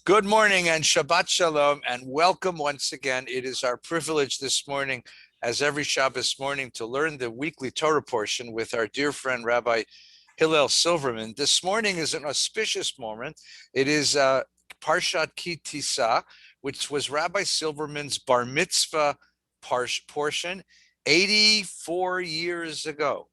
Good morning and Shabbat Shalom and welcome once again. It is our privilege this morning, as every Shabbos morning, to learn the weekly Torah portion with our dear friend Rabbi Hillel Silverman. This morning is an auspicious moment. It is Parshat Ki Tisa, which was Rabbi Silverman's bar mitzvah portion 84 years ago.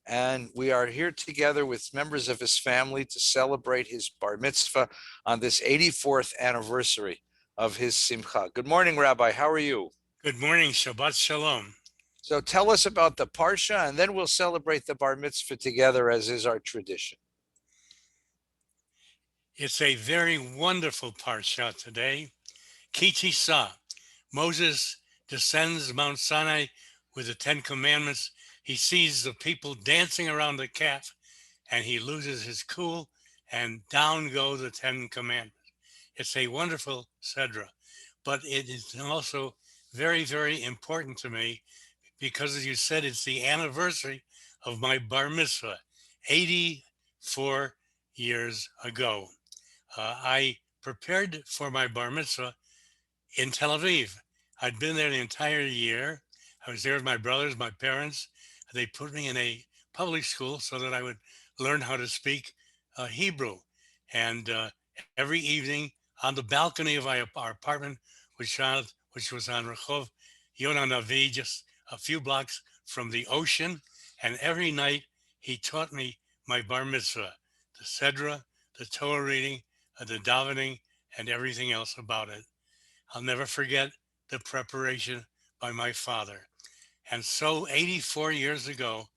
And we are here together with members of his family to celebrate his bar mitzvah on this 84th anniversary of his simcha. Good morning, Rabbi. How are you? Good morning. Shabbat Shalom. So tell us about the parsha, and then we'll celebrate the bar mitzvah together, as is our tradition. It's a very wonderful parsha today. Ki Tisa. Moses descends Mount Sinai with the 10 Commandments. He sees the people dancing around the calf, and he loses his cool, and down go the 10 Commandments. It's a wonderful Sedra, but it is also very, very important to me because, as you said, it's the anniversary of my bar mitzvah, 84 years ago. I prepared for my bar mitzvah in Tel Aviv. I'd been there the entire year. I was there with my brothers, my parents. They put me in a public school so that I would learn how to speak Hebrew. And every evening on the balcony of our apartment, which was on Rehov Yonah Navi, just a few blocks from the ocean. And every night he taught me my bar mitzvah, the Sedra, the Torah reading, the davening, and everything else about it. I'll never forget the preparation by my father. And so 84 years ago,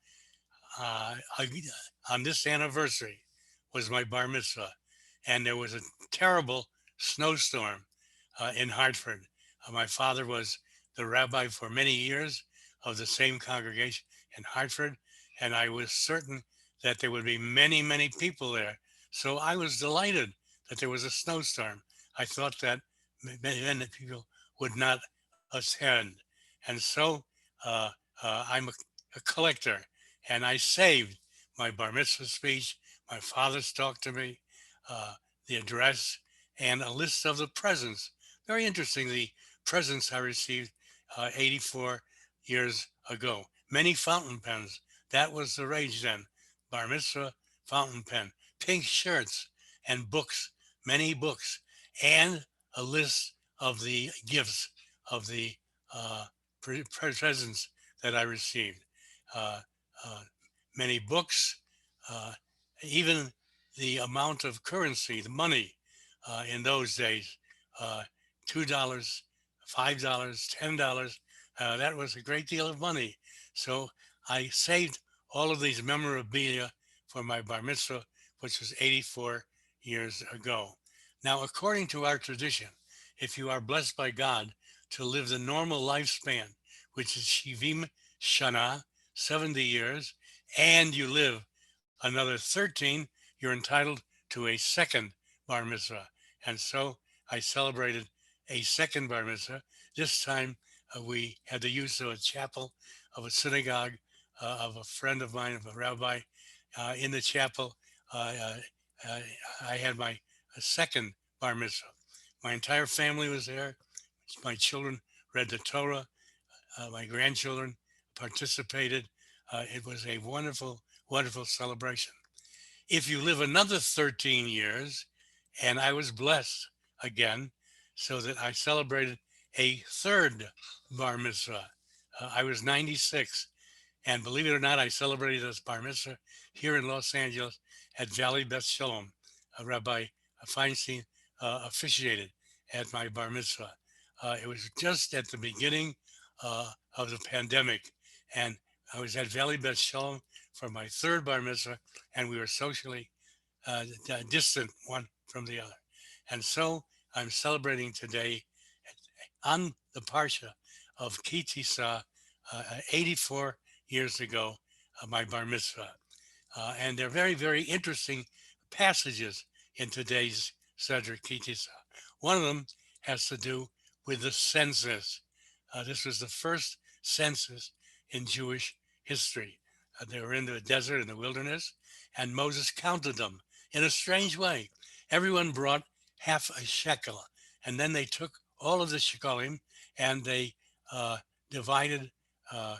on this anniversary, was my bar mitzvah. And there was a terrible snowstorm in Hartford. My father was the rabbi for many years of the same congregation in Hartford, and I was certain that there would be many, many people there. So I was delighted that there was a snowstorm. I thought that many people would not attend. And so I'm a collector, and I saved my bar mitzvah speech, my father's talk to me, the address, and a list of the presents. Very interesting, the presents I received 84 years ago. Many fountain pens. That was the rage then. Bar mitzvah, fountain pen, pink shirts, and books, many books, and a list of the gifts of the presents that I received. Uh, uh, Many books, uh, even the amount of currency, the money in those days, $2, $5, $10. That was a great deal of money. So I saved all of these memorabilia for my bar mitzvah, which was 84 years ago. Now, according to our tradition, if you are blessed by God to live the normal lifespan, which is Shivim Shana, 70 years, and you live another 13, you're entitled to a second bar mitzvah. And so I celebrated a second bar mitzvah. This time we had the use of a chapel of a synagogue of a friend of mine, of a rabbi. In the chapel, I had my second bar mitzvah. My entire family was there. My children read the Torah. My grandchildren participated. It was a wonderful, wonderful celebration. If you live another 13 years, and I was blessed again, so that I celebrated a third bar mitzvah. I was 96, and believe it or not, I celebrated this bar mitzvah here in Los Angeles at Valley Beth Shalom. Rabbi Feinstein officiated at my bar mitzvah. It was just at the beginning of the pandemic, and I was at Valley Beth Shalom for my third bar mitzvah, and we were socially distant one from the other. And so I'm celebrating today on the Parsha of Ki Tisa, 84 years ago, my bar mitzvah. And they're very, very interesting passages in today's Sedra Ki Tisa. One of them has to do with the census. This was the first census in Jewish history. They were in the desert, in the wilderness, and Moses counted them in a strange way. Everyone brought half a shekel, and then they took all of the shekalim and they uh, divided uh,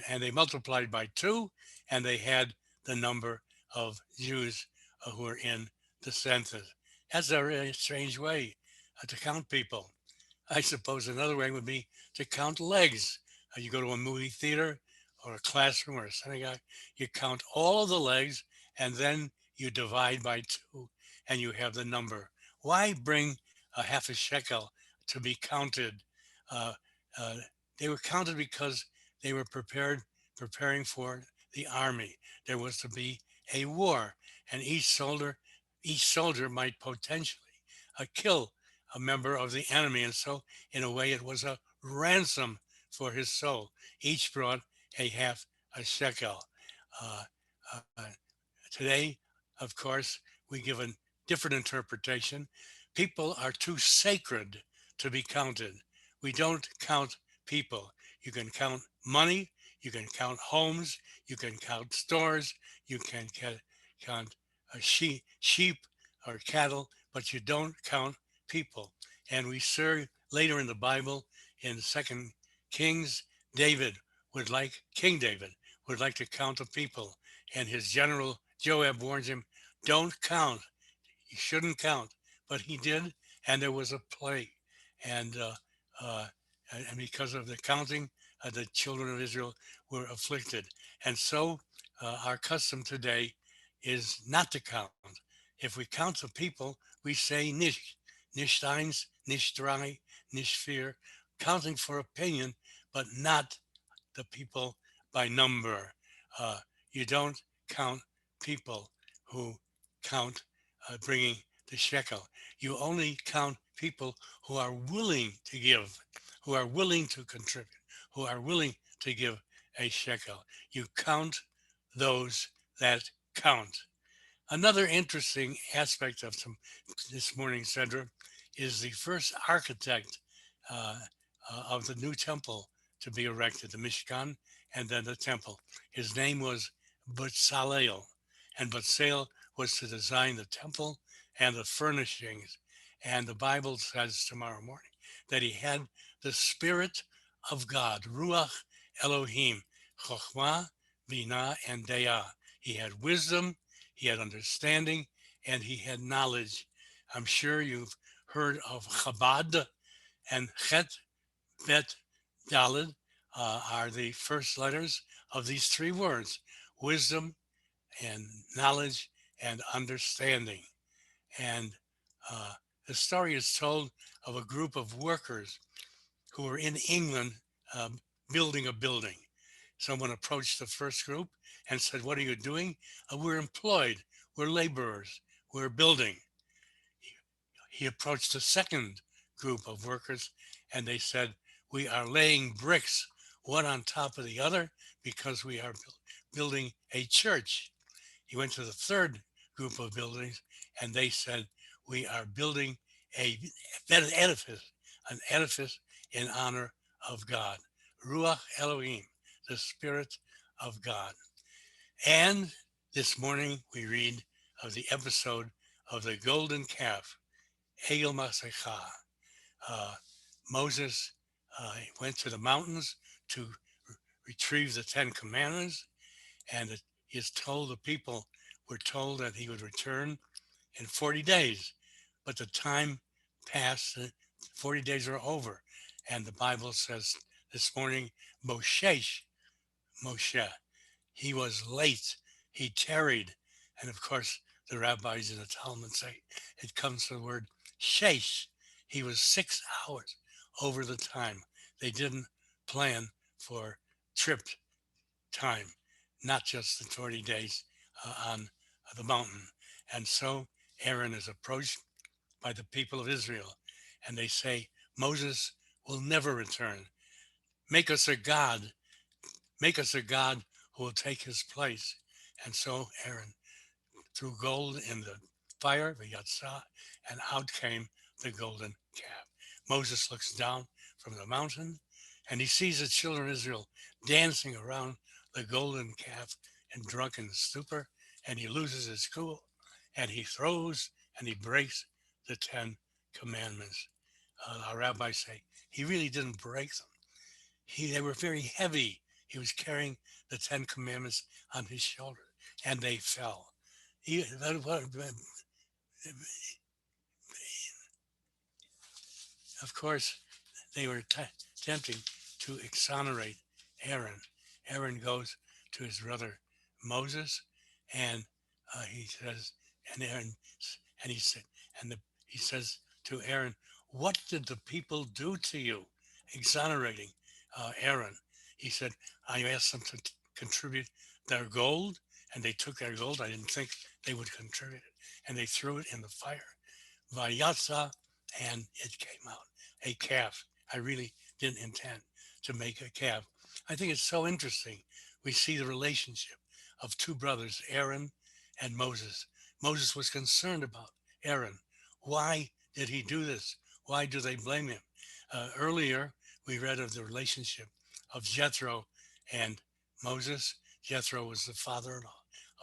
and they multiplied by two, and they had the number of Jews who were in the census. That's a really strange way to count people. I suppose another way would be to count legs. You go to a movie theater or a classroom or a synagogue, you count all of the legs and then you divide by two and you have the number. Why bring a half a shekel to be counted? Uh, uh, they were counted because they were preparing for the army. There was to be a war, and each soldier might potentially kill a member of the enemy. And so, in a way, it was a ransom for his soul. Each brought a half a shekel. Uh, uh, Today, of course, we give a different interpretation. People are too sacred to be counted. We don't count people. You can count money, you can count homes, you can count stores, you can count sheep or cattle, but you don't count people. And we serve later in the Bible in Second Kings, King David would like to count the people, and his general Joab warns him, "Don't count. You shouldn't count." But he did, and there was a plague, and uh, and because of the counting, the children of Israel were afflicted, and so our custom today is not to count. If we count the people, we say nicht eins, nicht drei, nicht vier, counting for opinion, but not the people by number. Uh, you don't count people who count bringing the shekel. You only count people who are willing to give, who are willing to contribute, who are willing to give a shekel. You count those that count. Another interesting aspect of this morning's Sedra is the first architect uh, of the new temple to be erected, the Mishkan and then the temple. His name was Bezalel, and Bezalel was to design the temple and the furnishings. And the Bible says tomorrow morning that he had the Spirit of God, Ruach Elohim, Chokhmah, Binah, and Deah. He had wisdom, he had understanding, and he had knowledge. I'm sure you've heard of Chabad, and Chet, Bet, Dalid are the first letters of these three words: wisdom and knowledge and understanding. And uh, the story is told of a group of workers who were in England um, building a building. Someone approached the first group and said, "What are you doing?" "We're employed. We're laborers. We're building." He approached a second group of workers and they said, "We are laying bricks one on top of the other because we are building a church." He went to the third group of buildings and they said, "We are building an edifice in honor of God." Ruach Elohim, the Spirit of God. And this morning we read of the episode of the golden calf, Egel Masecha. Uh, Moses went to the mountains to retrieve the Ten Commandments, and he is told the people were told that he would return in 40 days. But the time passed, 40 days are over, and the Bible says this morning, Moshe, he was late, he tarried. And of course, the rabbis in the Talmud say it comes from the word shesh. He was 6 hours over the time. They didn't plan for trip time, not just the 40 days on the mountain. And so Aaron is approached by the people of Israel, and they say, "Moses will never return. Make us a God. Make us a God who will take his place." And so Aaron threw gold in the fire, the yatzah, and out came the golden calf. Moses looks down from the mountain and he sees the children of Israel dancing around the golden calf in drunken stupor, and he loses his cool and he throws and he breaks the 10 commandments. Our rabbis say he really didn't break them. They were very heavy. He was carrying the 10 commandments on his shoulder, and they fell. He, of course, they were attempting to exonerate Aaron. Aaron goes to his brother Moses, and he says, and Aaron, and he said, he says to Aaron, "What did the people do to you?" Exonerating Aaron. He said, "I asked them to contribute their gold, and they took their gold. I didn't think they would contribute it, and they threw it in the fire. Vayatza, and it came out a calf. I really didn't intend to make a calf." I think it's so interesting. We see the relationship of two brothers, Aaron and Moses. Moses was concerned about Aaron. Why did he do this? Why do they blame him? Earlier, we read of the relationship of Jethro and Moses. Jethro was the father-in-law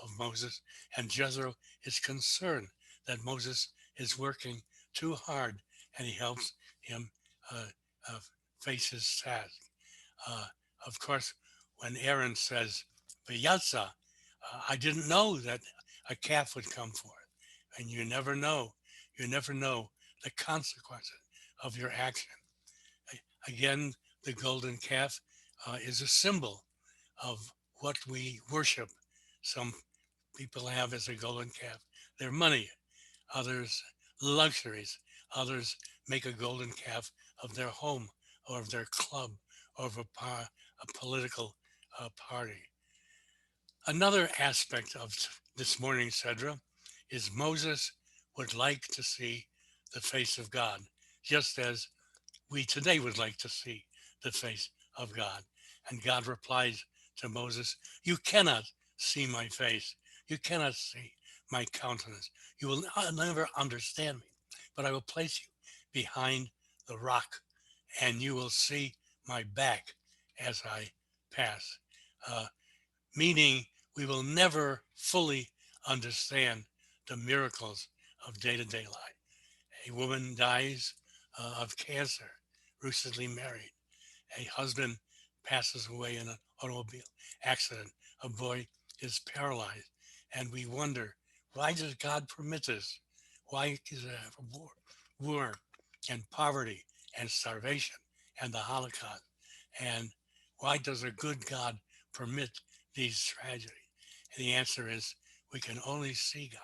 of Moses, and Jethro is concerned that Moses is working too hard, and he helps him uh, uh, face his task. Uh, of course, when Aaron says, "Vayatza," I didn't know that a calf would come forth. And you never know the consequences of your action. Again, the golden calf is a symbol of what we worship. Some people have as a golden calf their money, others luxuries, others make a golden calf of their home or of their club or of a political party. Another aspect of this morning's Sedra is Moses would like to see the face of God, just as we today would like to see the face of God. And God replies to Moses, "You cannot see my face. You cannot see my countenance. You will never understand me, but I will place you behind the rock, and you will see my back as I pass." Uh, Meaning we will never fully understand the miracles of day to day life. A woman dies of cancer, recently married. A husband passes away in an automobile accident. A boy is paralyzed. And we wonder, why does God permit this? Why is there war and poverty and starvation and the Holocaust? And why does a good God permit these tragedies? And the answer is we can only see God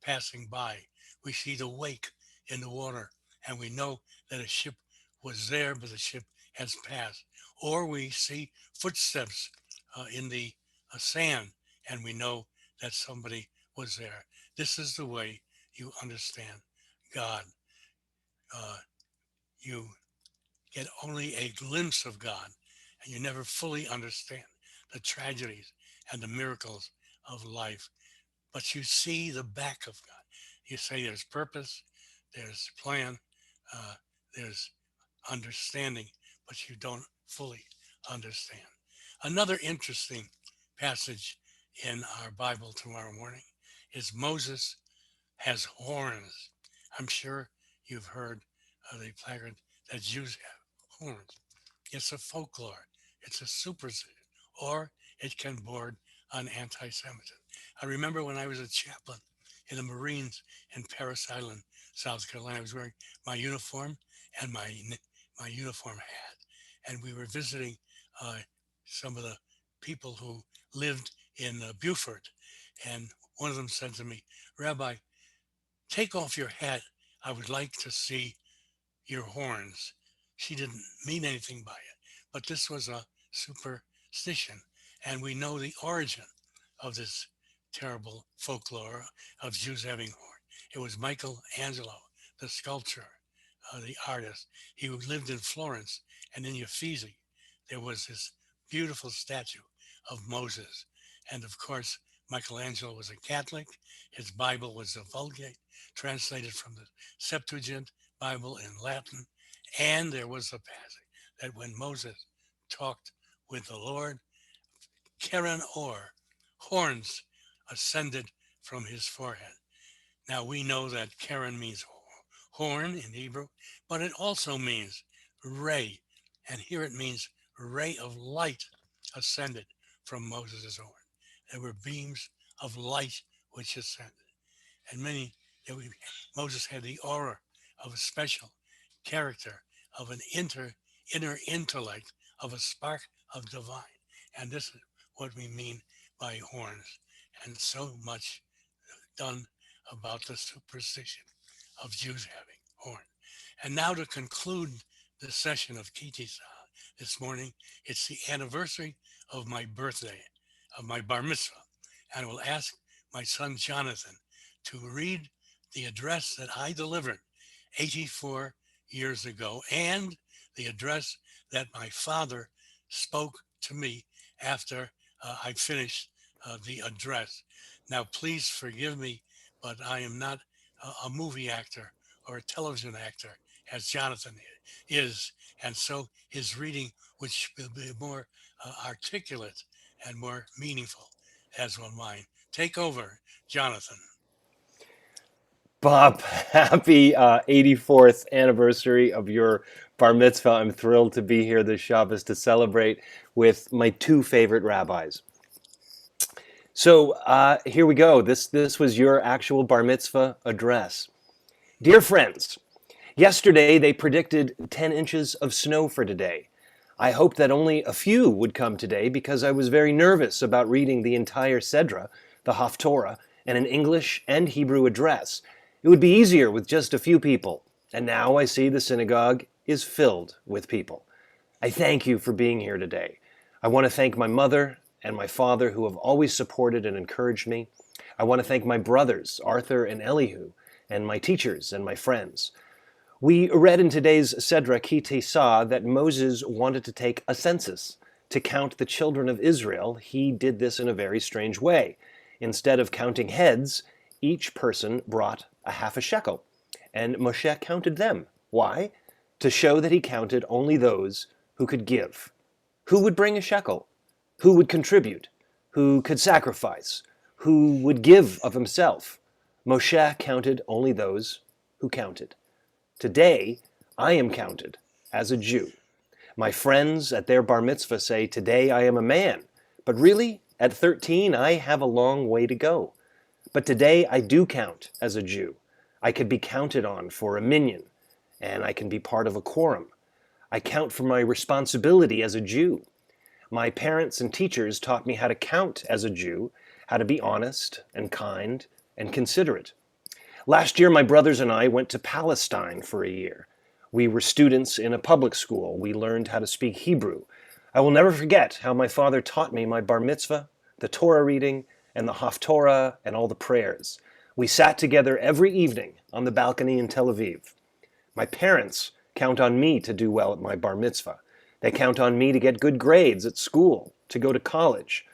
passing by. We see the wake in the water, and we know that a ship was there, but the ship has passed. Or we see footsteps in the sand, and we know that somebody was there. This is the way you understand God. Uh, you get only a glimpse of God, and you never fully understand the tragedies and the miracles of life. But you see the back of God. You say there's purpose, there's plan, uh, there's understanding, but you don't fully understand. Another interesting passage in our Bible tomorrow morning is Moses has horns. I'm sure you've heard of the placard that Jews have horns. It's a folklore, it's a superstition, or it can board on anti Semitism. I remember when I was a chaplain in the Marines in Parris Island, South Carolina, I was wearing my uniform and my uniform hat. And we were visiting uh, some of the people who lived in Beaufort. And one of them said to me, "Rabbi, take off your hat. I would like to see your horns." She didn't mean anything by it, but this was a superstition. And we know the origin of this terrible folklore of Jews having horns. It was Michelangelo, the sculptor, the artist. He lived in Florence, and in Uffizi, there was this beautiful statue of Moses. And of course, Michelangelo was a Catholic. His Bible was the Vulgate, translated from the Septuagint Bible in Latin. And there was a passage that when Moses talked with the Lord, Keren Or, horns ascended from his forehead. Now we know that Karen means horn in Hebrew, but it also means ray. And here it means ray of light ascended from Moses' horn. There were beams of light which ascended. And Moses had the aura of a special character, of an inner intellect, of a spark of divine. And this is what we mean by horns. And so much done about the superstition of Jews having horn. And now to conclude the session of Kitisa this morning, it's the anniversary of my birthday, of my bar mitzvah. And I will ask my son Jonathan to read the address that I delivered 84 years ago and the address that my father spoke to me after I finished the address. Now, please forgive me, but I am not a movie actor or a television actor as Jonathan is. And so his reading, which will be more articulate and more meaningful, as will mine. Take over, Jonathan. Bob, happy 84th anniversary of your bar mitzvah. I'm thrilled to be here this Shabbos to celebrate with my two favorite rabbis. So here we go. This was your actual bar mitzvah address. Dear friends, yesterday they predicted 10 inches of snow for today. I hoped that only a few would come today because I was very nervous about reading the entire Sedra, the Haftorah, and an English and Hebrew address. It would be easier with just a few people, and now I see the synagogue is filled with people. I thank you for being here today. I want to thank my mother and my father who have always supported and encouraged me. I want to thank my brothers, Arthur and Elihu, and my teachers and my friends. We read in today's Sedra Ki Tesah that Moses wanted to take a census to count the children of Israel. He did this in a very strange way. Instead of counting heads, each person brought a half a shekel, and Moshe counted them. Why? To show that he counted only those who could give. Who would bring a shekel? Who would contribute? Who could sacrifice? Who would give of himself? Moshe counted only those who counted. Today, I am counted as a Jew. My friends at their bar mitzvah say, today I am a man. But really, at 13, I have a long way to go. But today I do count as a Jew. I could be counted on for a minyan, and I can be part of a quorum. I count for my responsibility as a Jew. My parents and teachers taught me how to count as a Jew, how to be honest and kind and considerate. Last year, my brothers and I went to Palestine for a year. We were students in a public school. We learned how to speak Hebrew. I will never forget how my father taught me my bar mitzvah, the Torah reading, and the Haftorah, and all the prayers. We sat together every evening on the balcony in Tel Aviv. My parents count on me to do well at my bar mitzvah. They count on me to get good grades at school, to go to college.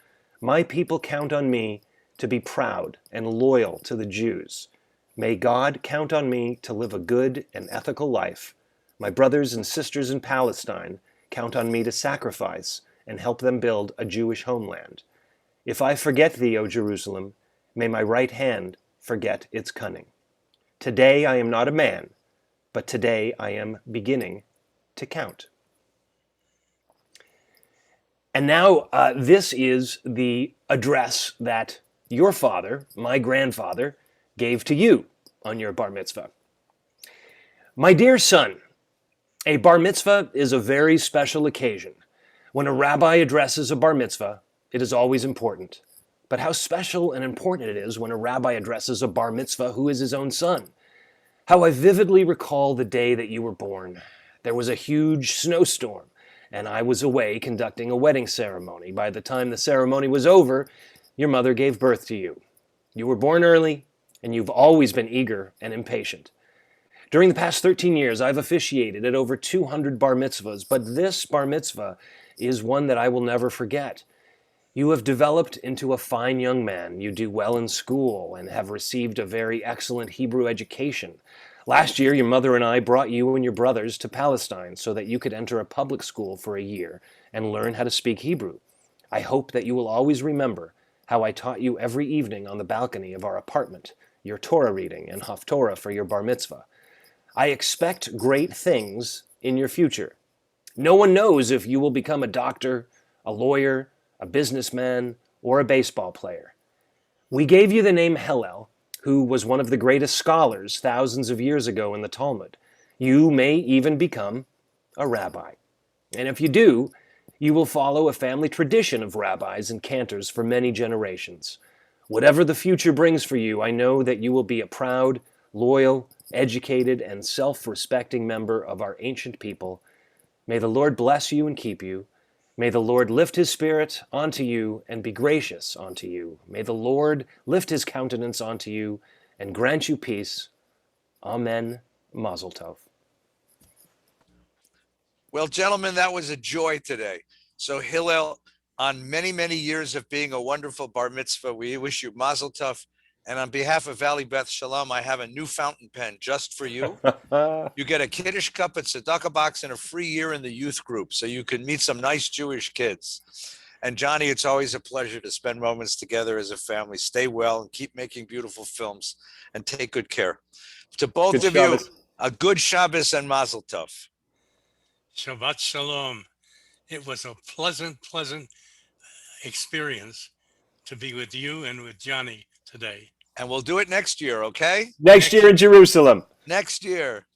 My people count on me to be proud and loyal to the Jews. May God count on me to live a good and ethical life. My brothers and sisters in Palestine count on me to sacrifice and help them build a Jewish homeland. If I forget thee, O Jerusalem, may my right hand forget its cunning. Today I am not a man, but today I am beginning to count. And now this is the address that your father, my grandfather, gave to you on your bar mitzvah. My dear son, a bar mitzvah is a very special occasion. When a rabbi addresses a bar mitzvah, it is always important. But how special and important it is when a rabbi addresses a bar mitzvah who is his own son. How I vividly recall the day that you were born. There was a huge snowstorm, and I was away conducting a wedding ceremony. By the time the ceremony was over, your mother gave birth to you. You were born early, and you've always been eager and impatient. During the past 13 years, I've officiated at over 200 bar mitzvahs, but this bar mitzvah is one that I will never forget. You have developed into a fine young man. You do well in school and have received a very excellent Hebrew education. Last year, your mother and I brought you and your brothers to Palestine so that you could enter a public school for a year and learn how to speak Hebrew. I hope that you will always remember how I taught you every evening on the balcony of our apartment. your Torah reading and Haftorah for your bar mitzvah. I expect great things in your future. No one knows if you will become a doctor, a lawyer, a businessman, or a baseball player. We gave you the name Hillel, who was one of the greatest scholars thousands of years ago in the Talmud. You may even become a rabbi. And if you do, you will follow a family tradition of rabbis and cantors for many generations. Whatever the future brings for you, I know that you will be a proud, loyal, educated, and self-respecting member of our ancient people. May the Lord bless you and keep you. May the Lord lift his spirit onto you and be gracious unto you. May the Lord lift his countenance onto you and grant you peace. Amen. Mazel tov. Well, gentlemen, that was a joy today. So Hillel, on many, many years of being a wonderful bar mitzvah, we wish you mazel tov. And on behalf of Valley Beth Shalom, I have a new fountain pen just for you. You get a Kiddush cup, a tzedakah box, and a free year in the youth group, so you can meet some nice Jewish kids. And Johnny, it's always a pleasure to spend moments together as a family. Stay well and keep making beautiful films, and take good care. To both Good of Shabbos. you, a good Shabbos and mazel tov. Shabbat Shalom. It was a pleasant experience to be with you and with Johnny today. And we'll do it next year, okay? Next year in Jerusalem. Next year.